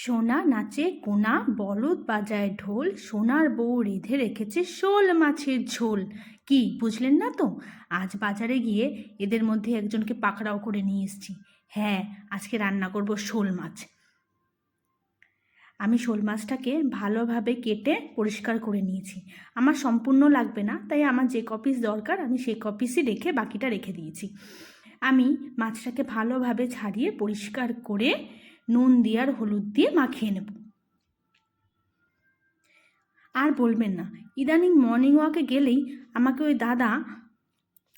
সোনা নাচে কোনা, বলদ বাজায় ঢোল, সোনার বউ রেঁধে রেখেছে শোল মাছের ঝোল। কি বুঝলেন না তো? আজ বাজারে গিয়ে এদের মধ্যে একজনকে পাকড়াও করে নিয়ে এসেছি। হ্যাঁ, আজকে রান্না করব শোল মাছ। আমি শোল মাছটাকে ভালোভাবে কেটে পরিষ্কার করে নিয়েছি। আমার সম্পূর্ণ লাগবে না, তাই আমার যে কপিস দরকার আমি সেই কপিসই রেখে বাকিটা রেখে দিয়েছি। আমি মাছটাকে ভালোভাবে ছাড়িয়ে পরিষ্কার করে নুন দিয়ে আর হলুদ দিয়ে মাখিয়ে নেব। আর বলবেন না, ইদানিং মর্নিং ওয়াকে গেলেই আমাকে ওই দাদা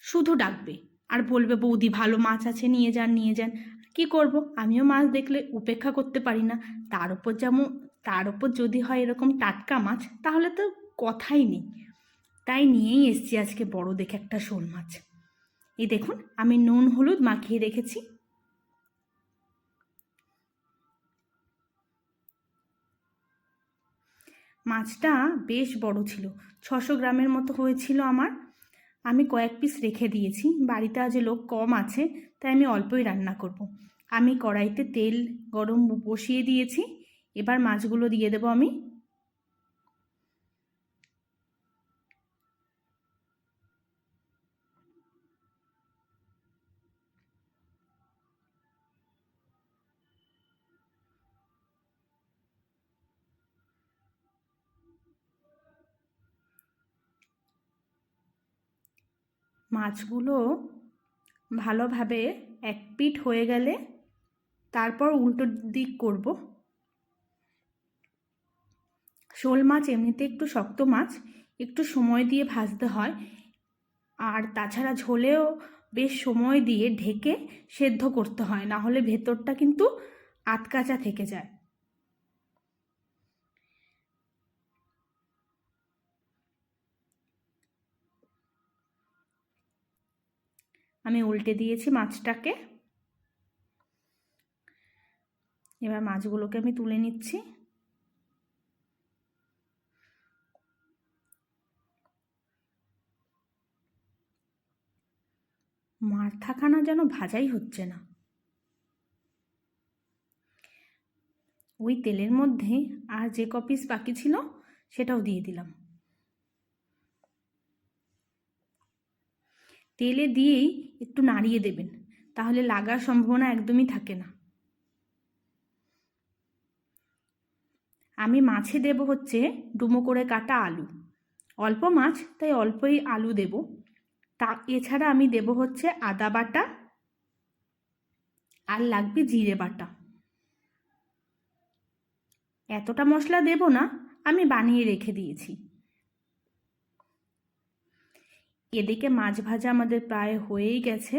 শুধু ডাকবে আর বলবে, বৌদি ভালো মাছ আছে, নিয়ে যান নিয়ে যান। কী করব, আমিও মাছ দেখলে উপেক্ষা করতে পারি না। তার ওপর যদি হয় এরকম টাটকা মাছ, তাহলে তো কথাই নেই। তাই নিয়েই এসছি আজকে বড় দেখে একটা শোল মাছ। এই দেখুন, আমি নুন হলুদ মাখিয়ে রেখেছি। মাছটা বেশ বড় ছিল, 600 গ্রামের মতো হয়েছিল আমার। আমি কয়েক পিস রেখে দিয়েছি, বাড়িতে আজ লোক কম আছে, তাই আমি অল্পই রান্না করব। আমি কড়াইতে তেল গরম বসিয়ে দিয়েছি, এবার মাছগুলো দিয়ে দেবো আমি। মাছগুলো ভালোভাবে এক পিঠ হয়ে গেলে তারপর উল্টো দিক করব। শোল মাছ এমনিতে একটু শক্ত মাছ, একটু সময় দিয়ে ভাজতে হয়। আর তাছাড়া ঝোলেও বেশ সময় দিয়ে ঢেকে সেদ্ধ করতে হয়, না হলে ভেতরটা কিন্তু আধকাচা থেকে যায়। আমি উল্টে দিয়েছি মাছটাকে। এবার মাছগুলোকে আমি তুলে নিচ্ছি। মাথাখানা যেন ভাজাই হচ্ছে না। ওই তেলের মধ্যে আর যে কপিস বাকি ছিল সেটাও দিয়ে দিলাম। তেলে দিয়েই একটু নাড়িয়ে দেবেন, তাহলে লাগার সম্ভাবনা একদমই থাকে না। আমি মাছে দেব হচ্ছে ডুমো করে কাটা আলু। অল্প মাছ তাই অল্পই আলু দেব। এছাড়া আমি দেব হচ্ছে আদা বাটা আর লাগবে জিরে বাটা। এতটা মশলা দেব না, আমি বানিয়ে রেখে দিয়েছি। এদিকে মাছ ভাজা আমাদের প্রায় হয়েই গেছে,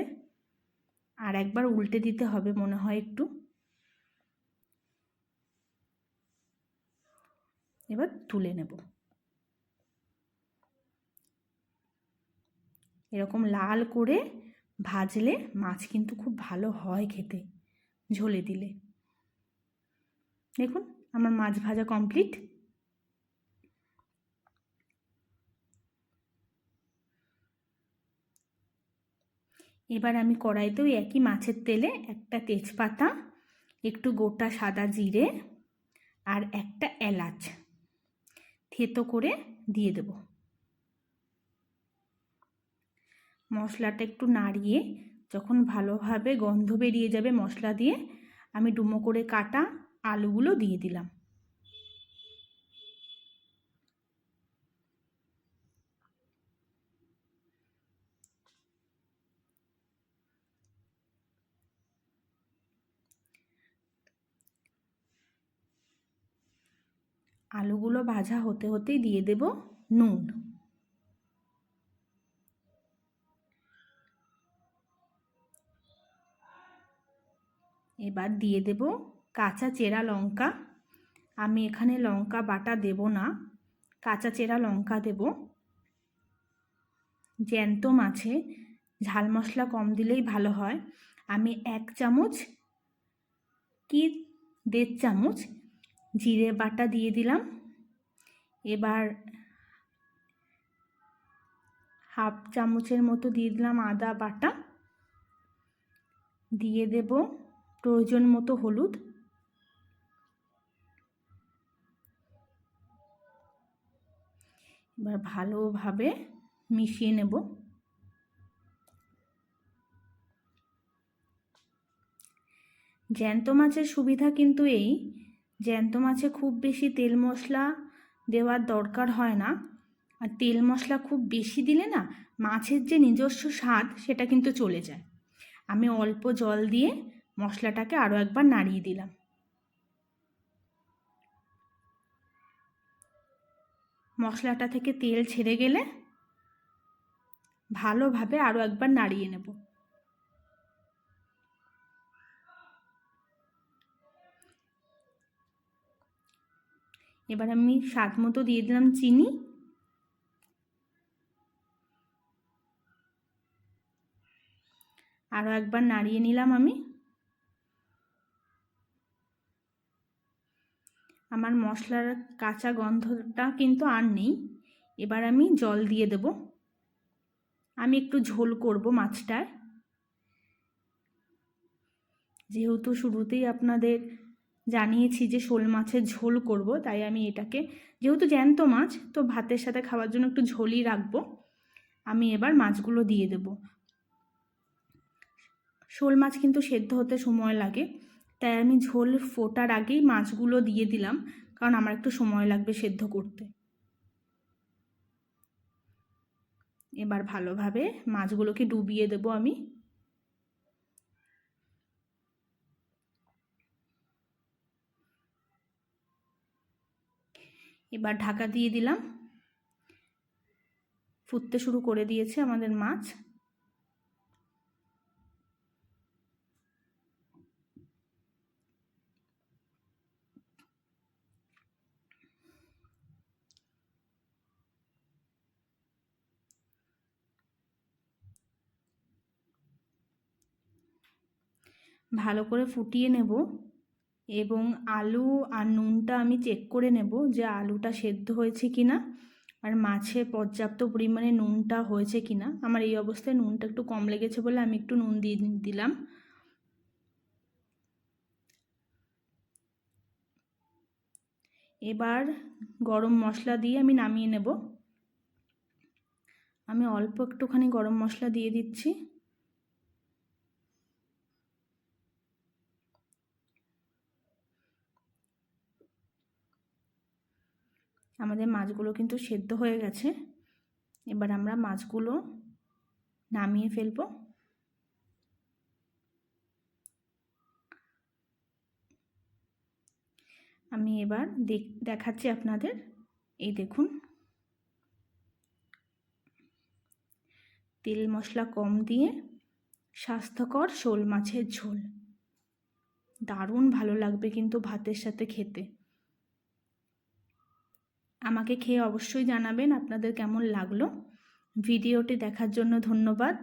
আর একবার উল্টে দিতে হবে মনে হয় একটু। এবার তুলে নেব। এরকম লাল করে ভাজলে মাছ কিন্তু খুব ভালো হয় খেতে, ঝোলে দিলে। দেখুন, আমার মাছ ভাজা কমপ্লিট। এবার আমি কড়াইতে ওই একই মাছের তেলে একটা তেজপাতা, একটু গোটা সাদা জিরে আর একটা এলাচ থেতো করে দিয়ে দেব। মশলাটা একটু নাড়িয়ে যখন ভালোভাবে গন্ধ বেরিয়ে যাবে মশলা দিয়ে, আমি ডুমো করে কাটা আলুগুলো দিয়ে দিলাম। আলুগুলো ভাজা হতে হতেই দিয়ে দেব নুন। এবার দিয়ে দেব কাঁচা চেরা লঙ্কা। আমি এখানে লঙ্কা বাটা দেব না, কাঁচা চেরা লঙ্কা দেব। জ্যান্ত মাছে ঝাল মশলা কম দিলেই ভালো হয়। আমি 1 চামচ কি 1.5 চামচ জিরে বাটা দিয়ে দিলাম। এবার 1/2 চামচের মতো দিয়ে দিলাম আদা বাটা। দিয়ে দেব প্রয়োজন মতো হলুদ। এবার ভালোভাবে মিশিয়ে নেব। জ্যান্ত মাছের সুবিধা কিন্তু এই, জ্যান্ত মাছে খুব বেশি তেল মশলা দেওয়ার দরকার হয় না। আর তেল মশলা খুব বেশি দিলে না মাছের যে নিজস্ব স্বাদ সেটা কিন্তু চলে যায়। আমি অল্প জল দিয়ে মশলাটাকে আরও একবার নাড়িয়ে দিলাম। মশলাটা থেকে তেল ছেড়ে গেলে ভালোভাবে আরও একবার নাড়িয়ে নেব। এবার আমি স্বাদ মতো দিয়ে দিলাম চিনি। আরও একবার নাড়িয়ে নিলাম আমি। আমার মশলার কাঁচা গন্ধটা কিন্তু আর নেই। এবার আমি জল দিয়ে দেব। আমি একটু ঝোল করব মাছটায়, যেহেতু শুরুতেই আপনাদের জানিয়েছি যে শোল মাছের ঝোল করব, তাই আমি এটাকে, যেহেতু জ্যান্ত মাছ তো ভাতের সাথে খাওয়ার জন্য একটু ঝোলই রাখবো। আমি এবার মাছগুলো দিয়ে দেব। শোল মাছ কিন্তু সেদ্ধ হতে সময় লাগে, তাই আমি ঝোল ফোটার আগেই মাছগুলো দিয়ে দিলাম, কারণ আমার একটু সময় লাগবে সেদ্ধ করতে। এবার ভালোভাবে মাছগুলোকে ডুবিয়ে দেব আমি। এবার ঢাকা দিয়ে দিলাম। ফুটতে শুরু করে দিয়েছে আমাদের মাছ। ভালো করে ফুটিয়ে নেব এবং আলু আর নুনটা আমি চেক করে নেব যে আলুটা সেদ্ধ হয়েছে কিনা আর মাছে পর্যাপ্ত পরিমাণে নুনটা হয়েছে কিনা। আমার এই অবস্থায় নুনটা একটু কম লেগেছে বলে আমি একটু নুন দিয়ে দিলাম। এবার গরম মশলা দিয়ে আমি নামিয়ে নেব। আমি অল্প একটুখানি গরম মশলা দিয়ে দিচ্ছি। আমাদের মাছগুলো কিন্তু সেদ্ধ হয়ে গেছে। এবার আমরা মাছগুলো নামিয়ে ফেলব। আমি এবার দেখাচ্ছি আপনাদের। এই দেখুন, তেল মশলা কম দিয়ে স্বাস্থ্যকর শোল মাছের ঝোল। দারুণ ভালো লাগবে কিন্তু ভাতের সাথে খেতে। আমাকে খেয়ে অবশ্যই জানাবেন আপনাদের কেমন লাগলো। ভিডিওটি দেখার জন্য ধন্যবাদ।